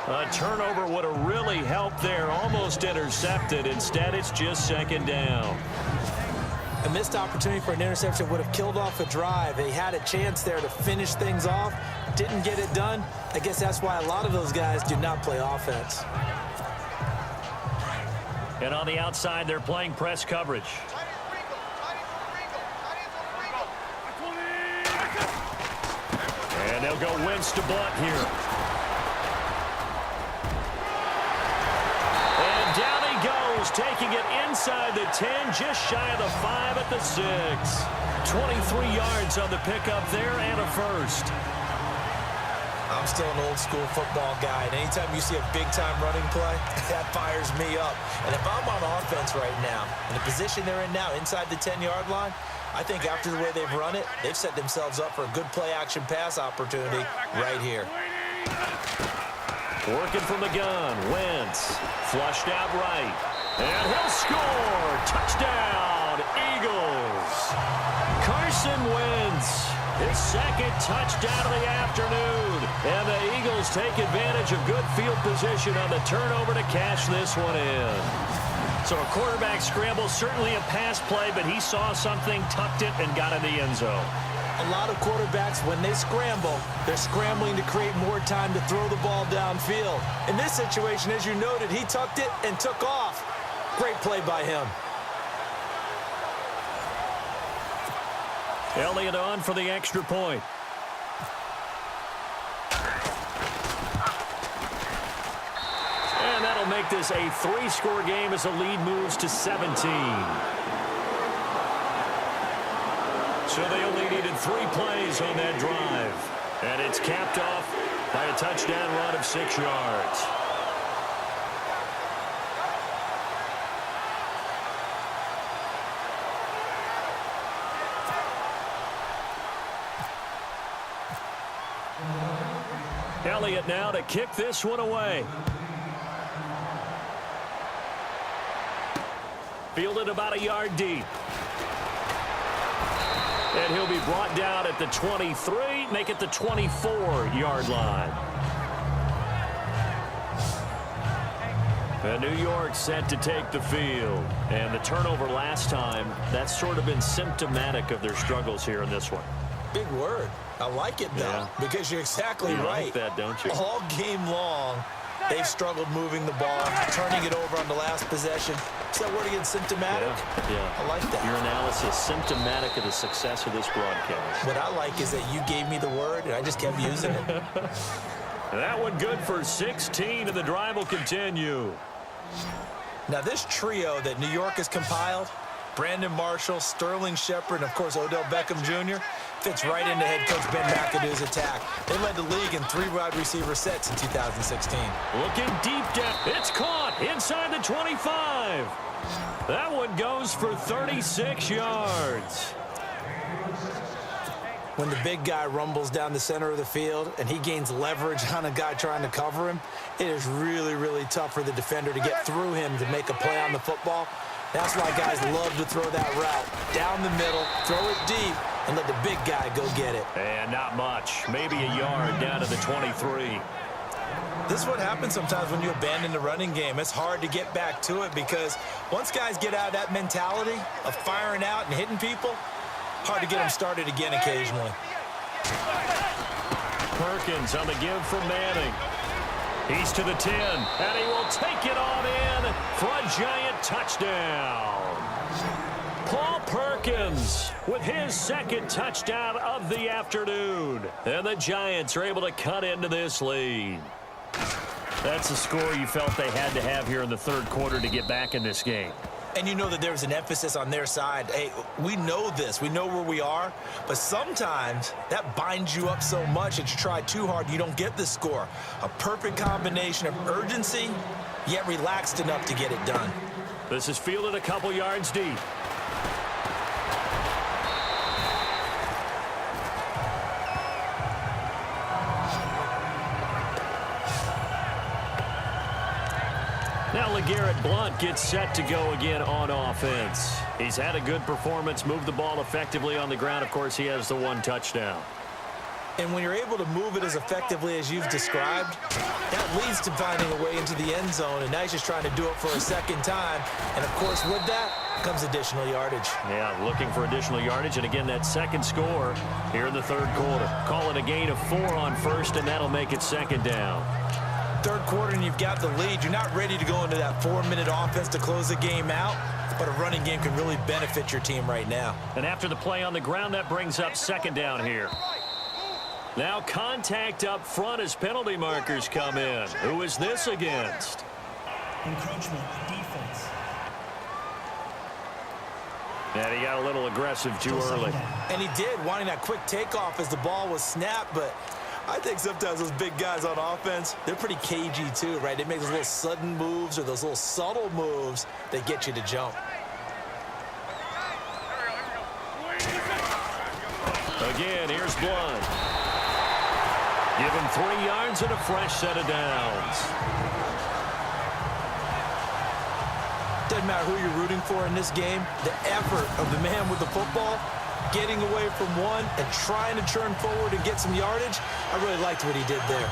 A turnover would have really helped there. Almost intercepted. Instead, it's just 2nd down. A missed opportunity for an interception would have killed off a drive. They had a chance there to finish things off. Didn't get it done. I guess that's why a lot of those guys do not play offense. And on the outside, they're playing press coverage. And they'll go Wentz to Blunt here. And down he goes, taking it inside the 10, just shy of the 5 at the 6. 23 yards on the pickup there and a first. I'm still an old-school football guy, and anytime you see a big-time running play, that fires me up. And if I'm on offense right now, in the position they're in now, inside the 10-yard line, I think after the way they've run it, they've set themselves up for a good play-action pass opportunity right here. Working from the gun, Wentz, flushed out right, and he'll score! Touchdown, Eagles! Carson Wentz. his second touchdown of the afternoon. And the Eagles take advantage of good field position on the turnover to cash this one in. So a quarterback scramble, certainly a pass play, but he saw something, tucked it, and got in the end zone. A lot of quarterbacks, when they scramble, they're scrambling to create more time to throw the ball downfield. In this situation, as you noted, he tucked it and took off. Great play by him. Elliott on for the extra point. And that'll make this a 3-score game as the lead moves to 17. So they only needed 3 plays on that drive. And it's capped off by a touchdown run of 6 yards. Elliott now to kick this one away. Fielded about a yard deep. And he'll be brought down at the 23, make it the 24-yard line. And New York set to take the field. And the turnover last time, that's sort of been symptomatic of their struggles here in this one. Big word. I like it, though, because you're exactly right. You like that, don't you? All game long, they've struggled moving the ball, turning it over on the last possession. Is that word again, symptomatic? Yeah. I like that. Your analysis, symptomatic of the success of this broadcast. What I like is that you gave me the word, and I just kept using it. That one good for 16, and the drive will continue. Now, this trio that New York has compiled, Brandon Marshall, Sterling Shepard, and, of course, Odell Beckham Jr., fits right into head coach Ben McAdoo's attack. They led the league in 3 wide receiver sets in 2016. Looking deep down. It's caught inside the 25. That one goes for 36 yards. When the big guy rumbles down the center of the field and he gains leverage on a guy trying to cover him, it is really, really tough for the defender to get through him to make a play on the football. That's why guys love to throw that route. Down the middle, throw it deep, and let the big guy go get it. And not much. Maybe a yard down to the 23. This is what happens sometimes when you abandon the running game. It's hard to get back to it because once guys get out of that mentality of firing out and hitting people, hard to get them started again occasionally. Perkins on the give from Manning. He's to the 10, and he will take it on in for a giant touchdown. Paul Perkins with his second touchdown of the afternoon. And the Giants are able to cut into this lead. That's a score you felt they had to have here in the third quarter to get back in this game. And you know that there was an emphasis on their side. Hey, we know this. We know where we are. But sometimes that binds you up so much that you try too hard, you don't get the score. A perfect combination of urgency, yet relaxed enough to get it done. This is fielded a couple yards deep. Now LeGarrette Blount gets set to go again on offense. He's had a good performance, moved the ball effectively on the ground. Of course, he has the 1 touchdown. And when you're able to move it as effectively as you've described, that leads to finding a way into the end zone, and now he's just trying to do it for a second time. And, of course, with that comes additional yardage. Yeah, looking for additional yardage, and again, that second score here in the third quarter. Call it a gain of 4 on first, and that'll make it second down. Third quarter and you've got the lead. You're not ready to go into that 4-minute offense to close the game out, but a running game can really benefit your team right now. And after the play on the ground, that brings up second down here. Now contact up front as penalty markers come in. Who is this against? Encroachment, defense. And he got a little aggressive too early. And he did, wanting that quick takeoff as the ball was snapped, but I think sometimes those big guys on offense, they're pretty cagey too, right? They make those little sudden moves or those little subtle moves that get you to jump. Again, here's Blount. Give him 3 yards and a fresh set of downs. Doesn't matter who you're rooting for in this game, the effort of the man with the football getting away from one and trying to turn forward and get some yardage. I really liked what he did there.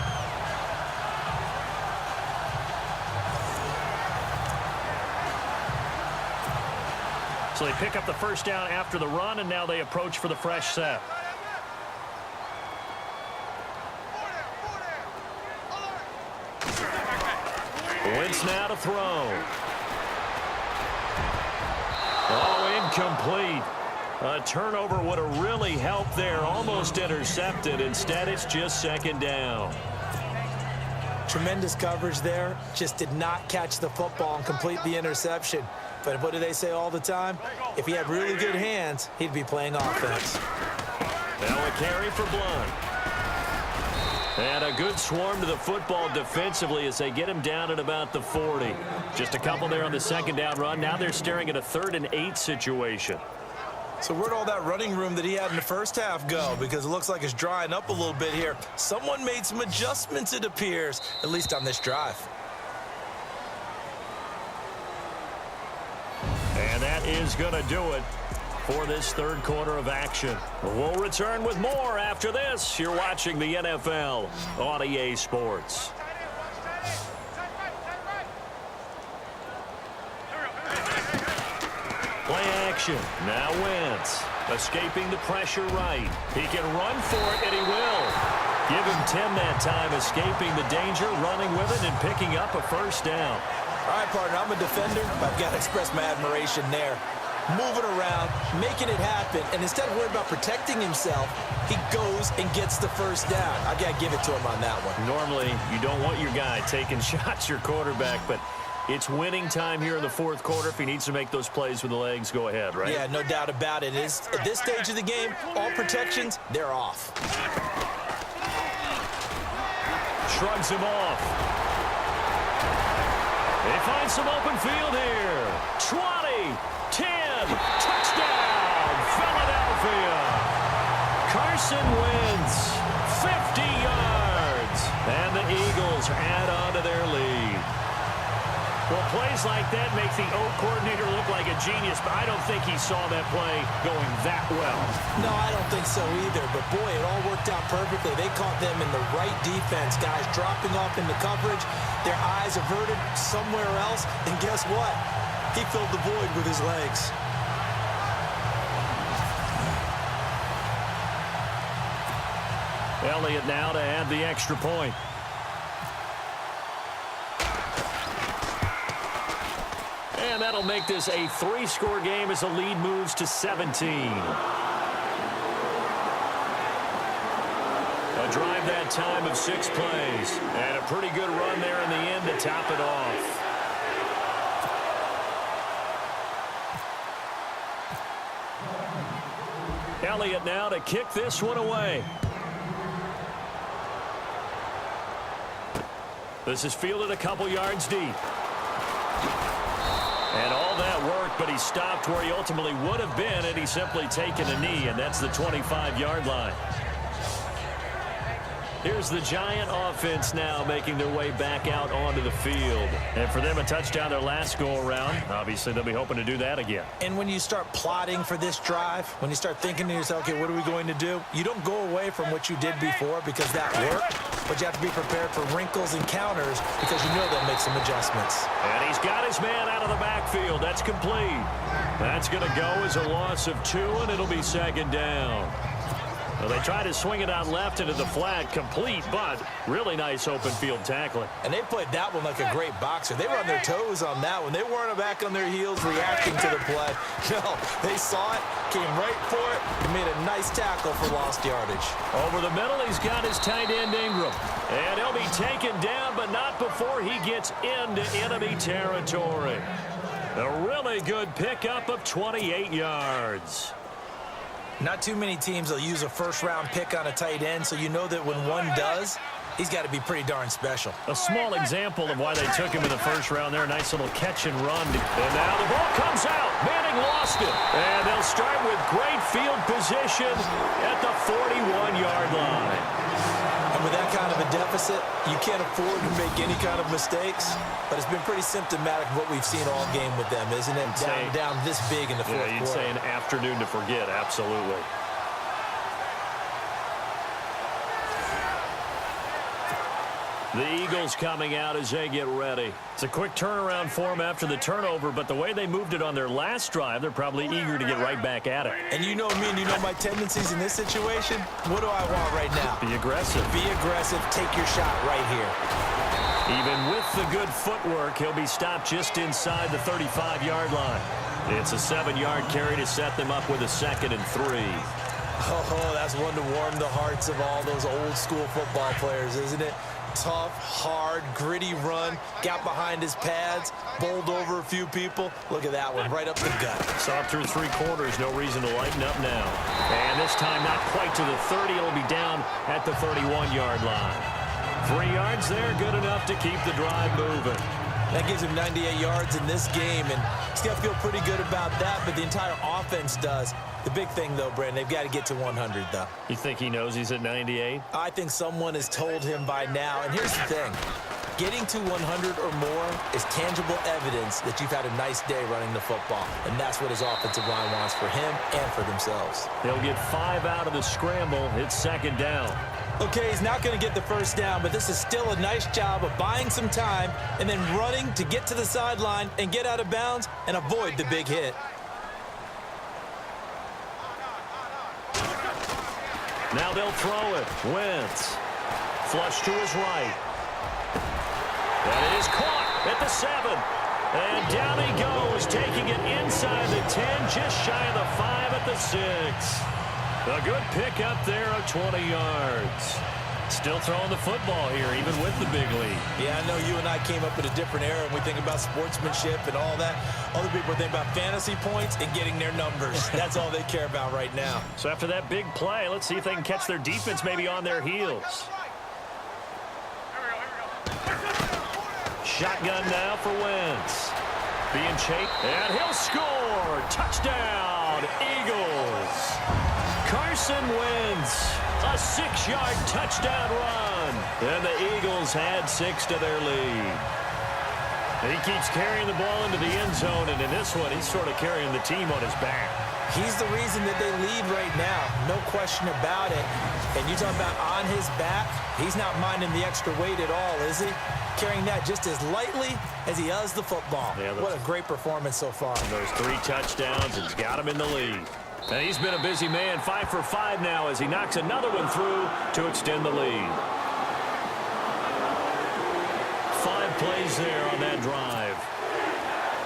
So they pick up the first down after the run, and now they approach for the fresh set. Wentz now to throw. Oh, incomplete. A turnover would have really helped there. Almost intercepted. Instead, it's just second down. Tremendous coverage there. Just did not catch the football and complete the interception. But what do they say all the time? If he had really good hands, he'd be playing offense. Now a carry for Blunt. And a good swarm to the football defensively as they get him down at about the 40. Just a couple there on the second down run. Now they're staring at a 3rd and 8 situation. So where'd all that running room that he had in the first half go? Because it looks like it's drying up a little bit here. Someone made some adjustments, it appears, at least on this drive. And that is going to do it for this third quarter of action. We'll return with more after this. You're watching the NFL on EA Sports. Play action. Now Wentz. Escaping the pressure right. He can run for it, and he will. Give him 10 that time, escaping the danger, running with it, and picking up a first down. All right, partner, I'm a defender, but I've got to express my admiration there. Moving around, making it happen, and instead of worrying about protecting himself, he goes and gets the first down. I got to give it to him on that one. Normally, you don't want your guy taking shots, your quarterback, but it's winning time here in the fourth quarter. If he needs to make those plays with the legs, go ahead, right? Yeah, no doubt about it. At this stage of the game, all protections, they're off. Shrugs him off. They find some open field here. 20, 10, touchdown, Philadelphia. Carson Wentz, 50 yards. And the Eagles add on to their lead. Well, plays like that make the O coordinator look like a genius, but I don't think he saw that play going that well. No, I don't think so either, but boy, it all worked out perfectly. They caught them in the right defense, guys dropping off into coverage, their eyes averted somewhere else, and guess what? He filled the void with his legs. Elliott now to add the extra point. And that'll make this a 3-score game as the lead moves to 17. A drive that time of 6 plays. And a pretty good run there in the end to top it off. Elliott now to kick this one away. This is fielded a couple yards deep. And all that work, but he stopped where he ultimately would have been, and he's simply taken a knee, and that's the 25-yard line. Here's the Giant offense now making their way back out onto the field. And for them, a touchdown their last go-around. Obviously, they'll be hoping to do that again. And when you start plotting for this drive, when you start thinking to yourself, okay, what are we going to do? You don't go away from what you did before because that worked, but you have to be prepared for wrinkles and counters because you know they'll make some adjustments. And he's got his man out of the backfield. That's complete. That's going to go as a loss of 2, and it'll be second down. Well, they try to swing it out left into the flat, complete, but really nice open field tackling. And they played that one like a great boxer. They were on their toes on that one. They weren't back on their heels reacting to the play. No, they saw it, came right for it, and made a nice tackle for lost yardage. Over the middle, he's got his tight end Ingram. And he'll be taken down, but not before he gets into enemy territory. A really good pickup of 28 yards. Not too many teams will use a first-round pick on a tight end, so you know that when one does, he's got to be pretty darn special. A small example of why they took him in the first round there. Nice little catch and run. And now the ball comes out. Manning lost it. And they'll start with great field position at the 41-yard line. And with that kind of a deficit, you can't afford to make any kind of mistakes. But it's been pretty symptomatic of what we've seen all game with them, isn't it? Down this big in the fourth quarter. You'd say an afternoon to forget, absolutely. The Eagles coming out as they get ready. It's a quick turnaround for them after the turnover, but the way they moved it on their last drive, they're probably eager to get right back at it. And you know me and you know my tendencies in this situation. What do I want right now? Be aggressive. Be aggressive. Take your shot right here. Even with the good footwork, he'll be stopped just inside the 35-yard line. It's a 7-yard carry to set them up with a 2nd and 3. Oh, that's one to warm the hearts of all those old-school football players, isn't it? Tough, hard, gritty run. Got behind his pads, bowled over a few people. Look at that one, right up the gut. Saw it through 3 quarters, no reason to lighten up now. And this time not quite to the 30. It'll be down at the 31-yard line. 3 yards there, good enough to keep the drive moving. That gives him 98 yards in this game, and he's got to feel pretty good about that, but the entire offense does. The big thing, though, Brandon, they've got to get to 100, though. You think he knows he's at 98? I think someone has told him by now. And here's the thing. Getting to 100 or more is tangible evidence that you've had a nice day running the football. And that's what his offensive line wants for him and for themselves. They'll get 5 out of the scramble. It's 2nd down. Okay, he's not going to get the first down, but this is still a nice job of buying some time and then running to get to the sideline and get out of bounds and avoid the big hit. Now they'll throw it. Wentz. Flush to his right. That is caught at the 7. And down he goes, taking it inside the 10, just shy of the 5 at the 6. A good pick up there of 20 yards. Still throwing the football here, even with the big lead. Yeah, I know you and I came up in a different era, and we think about sportsmanship and all that. Other people think about fantasy points and getting their numbers. That's all they care about right now. So after that big play, let's see if they can catch their defense maybe on their heels. Shotgun now for Wentz. Being chased, and he'll score. Touchdown, Eagles. Carson Wentz, a 6-yard touchdown run. And the Eagles had 6 to their lead. And he keeps carrying the ball into the end zone, and in this one, he's sort of carrying the team on his back. He's the reason that they lead right now, no question about it. And you talk about on his back, he's not minding the extra weight at all, is he? Carrying that just as lightly as he does the football. Yeah, what a great performance so far. Those 3 touchdowns, it's got him in the lead. And he's been a busy man, 5 for 5 now as he knocks another one through to extend the lead. 5 plays there on that drive.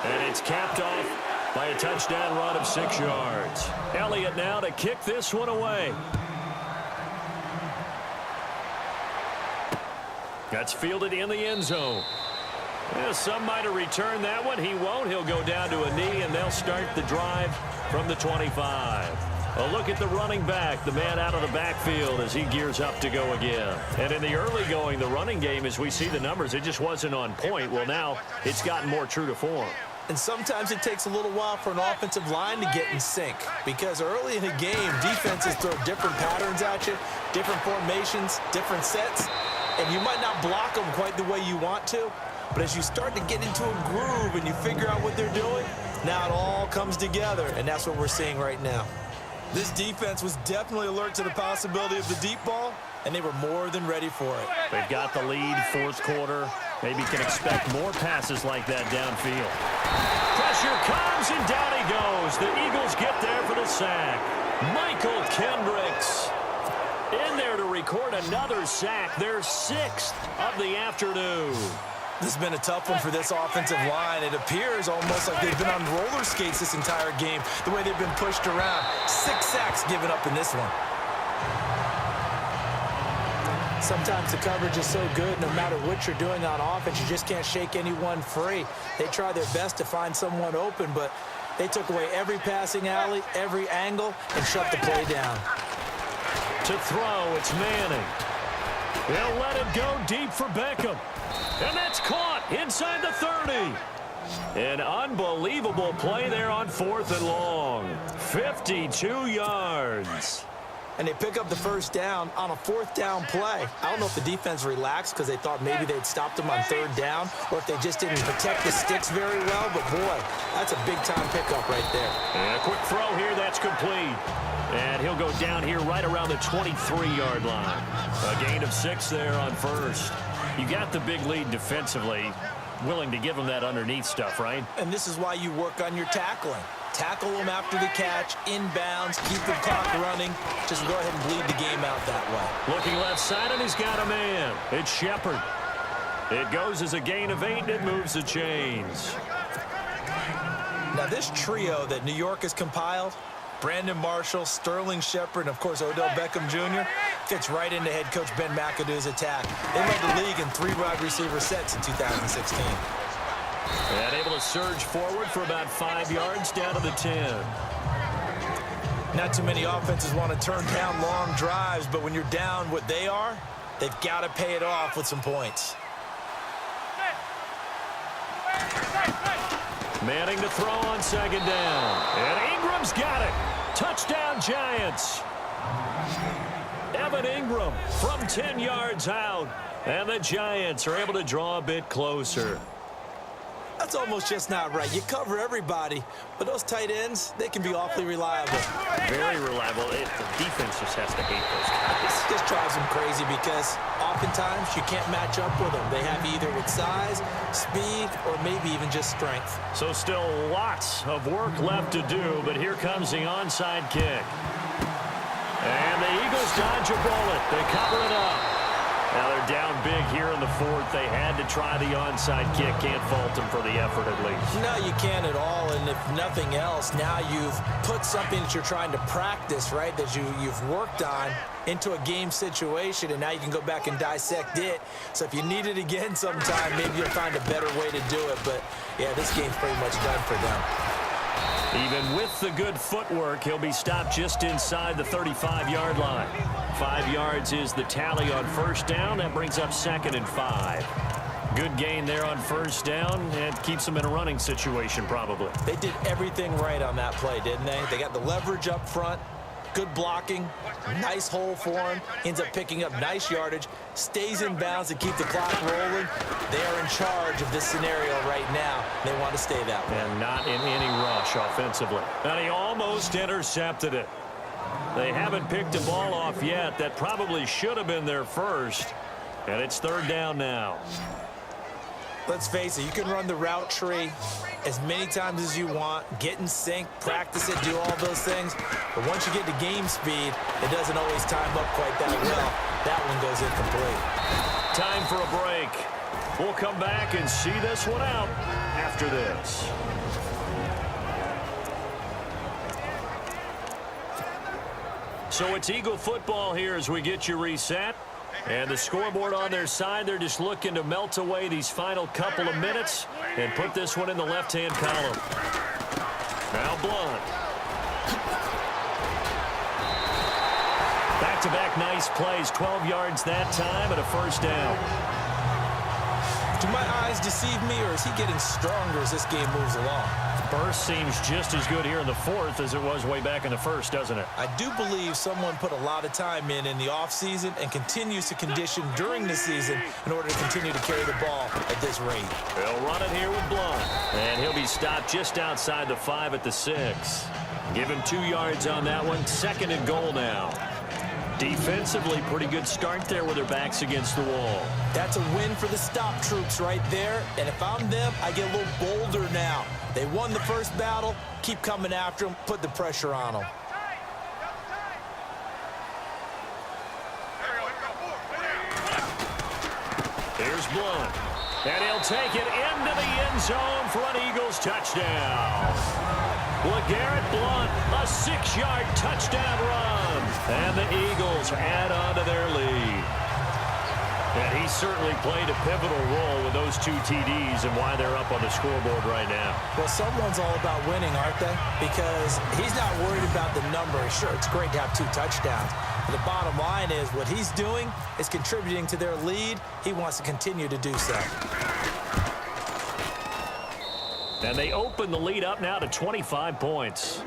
And it's capped off by a touchdown run of 6 yards. Elliott now to kick this one away. That's fielded in the end zone. Yeah, some might have returned that one. He won't. He'll go down to a knee, and they'll start the drive from the 25. A look at the running back, the man out of the backfield as he gears up to go again. And in the early going, the running game, as we see the numbers, it just wasn't on point. Well, now it's gotten more true to form. And sometimes it takes a little while for an offensive line to get in sync because early in a game, defenses throw different patterns at you, different formations, different sets, and you might not block them quite the way you want to. But as you start to get into a groove and you figure out what they're doing, now it all comes together, and that's what we're seeing right now. This defense was definitely alert to the possibility of the deep ball, and they were more than ready for it. They've got the lead, 4th quarter. Maybe can expect more passes like that downfield. Pressure comes, and down he goes. The Eagles get there for the sack. Michael Kendricks in there to record another sack, their 6th of the afternoon. This has been a tough one for this offensive line. It appears almost like they've been on roller skates this entire game, the way they've been pushed around. 6 sacks given up in this one. Sometimes the coverage is so good, no matter what you're doing on offense, you just can't shake anyone free. They try their best to find someone open, but they took away every passing alley, every angle, and shut the play down. To throw, it's Manning. They'll let it go deep for Beckham. And that's caught inside the 30. An unbelievable play there on 4th and long. 52 yards. And they pick up the first down on a fourth down play. I don't know if the defense relaxed because they thought maybe they'd stopped them on third down or if they just didn't protect the sticks very well. But, boy, that's a big-time pickup right there. And a quick throw here. That's complete. And he'll go down here right around the 23-yard line. A gain of 6 there on first. You got the big lead defensively. Willing to give them that underneath stuff, right? And this is why you work on your tackling. Tackle them after the catch, inbounds, keep the clock running. Just go ahead and bleed the game out that way. Looking left side, and he's got a man. It's Shepard. It goes as a gain of 8, and it moves the chains. Now, this trio that New York has compiled, Brandon Marshall, Sterling Shepard, and, of course, Odell Beckham Jr., fits right into head coach Ben McAdoo's attack. They led the league in 3 wide receiver sets in 2016. And able to surge forward for about 5 yards down to the 10. Not too many offenses want to turn down long drives, but when you're down what they are, they've got to pay it off with some points. Manning to throw on second down. And Ingram's got it. Touchdown, Giants. Evan Ingram from 10 yards out. And the Giants are able to draw a bit closer. That's almost just not right. You cover everybody, but those tight ends, they can be awfully reliable. Very reliable. The defense just has to hate those guys. It just drives them crazy because oftentimes you can't match up with them. They have either with size, speed, or maybe even just strength. So still lots of work left to do, but here comes the onside kick. And the Eagles dodge a bullet. They cover it up. Now they're down big here in the fourth. They had to try the onside kick. Can't fault them for the effort at least. No, you can't at all. And if nothing else, now you've put something that you're trying to practice, right, that you've worked on into a game situation, and now you can go back and dissect it. So if you need it again sometime, maybe you'll find a better way to do it. But, yeah, this game's pretty much done for them. Even with the good footwork, he'll be stopped just inside the 35-yard line. 5 yards is the tally on first down. That brings up 2nd and 5. Good gain there on first down, and keeps them in a running situation probably. They did everything right on that play, didn't they? They got the leverage up front, good blocking, nice hole for him, ends up picking up nice yardage, stays in bounds to keep the clock rolling. They are in charge of this scenario right now. They want to stay that way. And not in any rush offensively. And he almost intercepted it. They haven't picked a ball off yet. That probably should have been their first. And it's 3rd down now. Let's face it, you can run the route tree as many times as you want, get in sync, practice it, do all those things. But once you get to game speed, it doesn't always time up quite that well. That one goes incomplete. Time for a break. We'll come back and see this one out after this. So it's Eagle football here as we get you reset. And the scoreboard on their side, they're just looking to melt away these final couple of minutes and put this one in the left-hand column. Now Blunt. Back-to-back nice plays, 12 yards that time and a first down. Do my eyes deceive me, or is he getting stronger as this game moves along? Burst seems just as good here in the fourth as it was way back in the first, doesn't it? I do believe someone put a lot of time in the offseason and continues to condition during the season in order to continue to carry the ball at this rate. They'll run it here with Blunt. And he'll be stopped just outside the 5 at the 6. Give him 2 yards on that one. 2nd and goal now. Defensively, pretty good start there with their backs against the wall. That's a win for the stop troops right there. And if I'm them, I get a little bolder now. They won the first battle. Keep coming after them. Put the pressure on them. Here's Blunt. And he'll take it into the end zone for an Eagles touchdown. LeGarrette Blunt, a 6-yard touchdown run. And the Eagles add on to their lead. And he certainly played a pivotal role with those 2 TDs and why they're up on the scoreboard right now. Well, someone's all about winning, aren't they? Because he's not worried about the numbers. Sure, it's great to have 2 touchdowns. But the bottom line is what he's doing is contributing to their lead. He wants to continue to do so. And they open the lead up now to 25 points.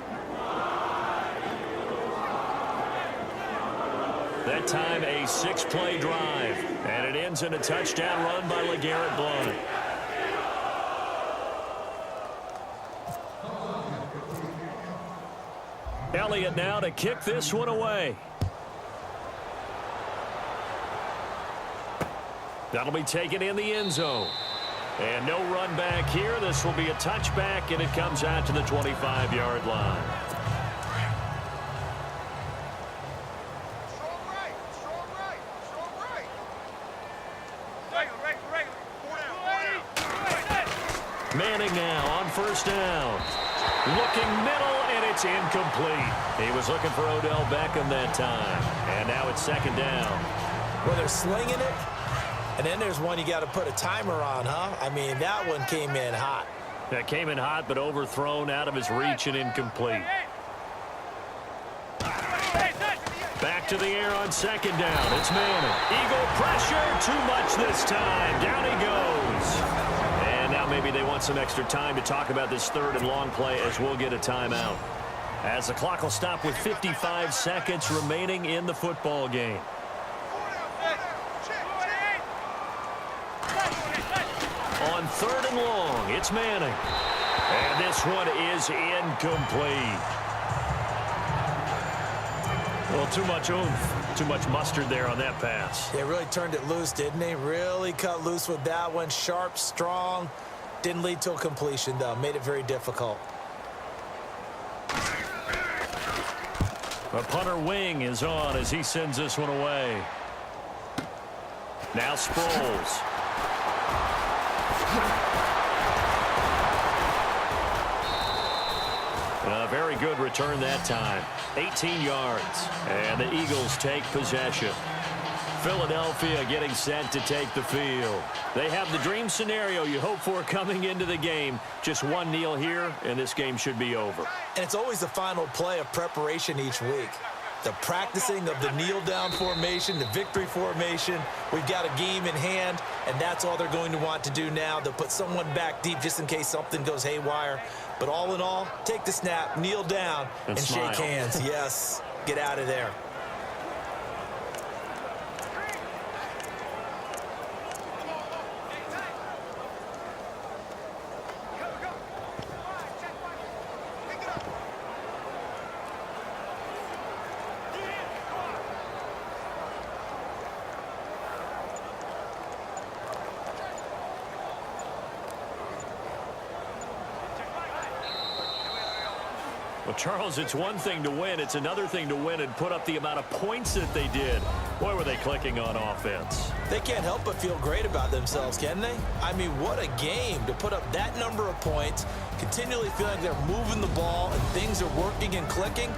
That time a 6-play drive. And it ends in a touchdown run by LeGarrette Blount. Elliott now to kick this one away. That'll be taken in the end zone. And no run back here. This will be a touchback, and it comes out to the 25-yard line. Manning now on first down. Looking middle, and it's incomplete. He was looking for Odell Beckham that time. And now it's second down. Well, they're slinging it. And then there's one you got to put a timer on, huh? I mean, that one came in hot. That came in hot, but overthrown out of his reach and incomplete. Back to the air on second down. It's Manning. Eagle pressure. Too much this time. Down he goes. And now maybe they want some extra time to talk about this third and long play as we'll get a timeout. As the clock will stop with 55 seconds remaining in the football game. On third and long, it's Manning. And this one is incomplete. Well, too much oomph, too much mustard there on that pass. They really turned it loose, didn't they? Really cut loose with that one. Sharp, strong. Didn't lead to a completion, though. Made it very difficult. The punter wing is on as he sends this one away. Now Sproles. A very good return that time. 18 yards. And the Eagles take possession. Philadelphia getting set to take the field. They have the dream scenario you hope for coming into the game. Just one kneel here, and this game should be over. And it's always the final play of preparation each week. The practicing of the kneel-down formation, the victory formation. We've got a game in hand, and that's all they're going to want to do now. They'll put someone back deep just in case something goes haywire. But all in all, take the snap, kneel down, and smile. shake hands. Yes, get out of there. Well, Charles, it's one thing to win. It's another thing to win and put up the amount of points that they did. Boy, were they clicking on offense. They can't help but feel great about themselves, can they? I mean, what a game to put up that number of points, continually feeling they're moving the ball and things are working and clicking.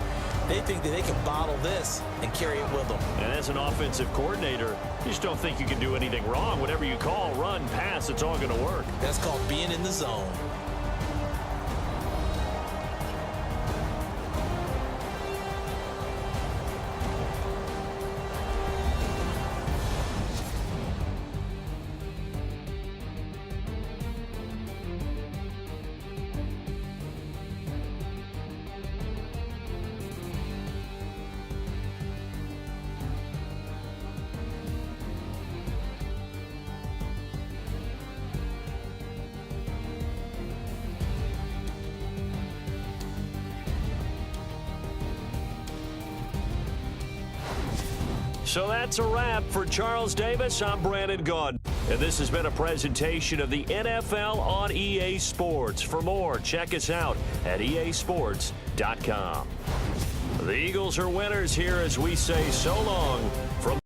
They think that they can bottle this and carry it with them. And as an offensive coordinator, you just don't think you can do anything wrong. Whatever you call, run, pass, it's all going to work. That's called being in the zone. So that's a wrap for Charles Davis. I'm Brandon Gaudin. And this has been a presentation of the NFL on EA Sports. For more, check us out at easports.com. The Eagles are winners here as we say so long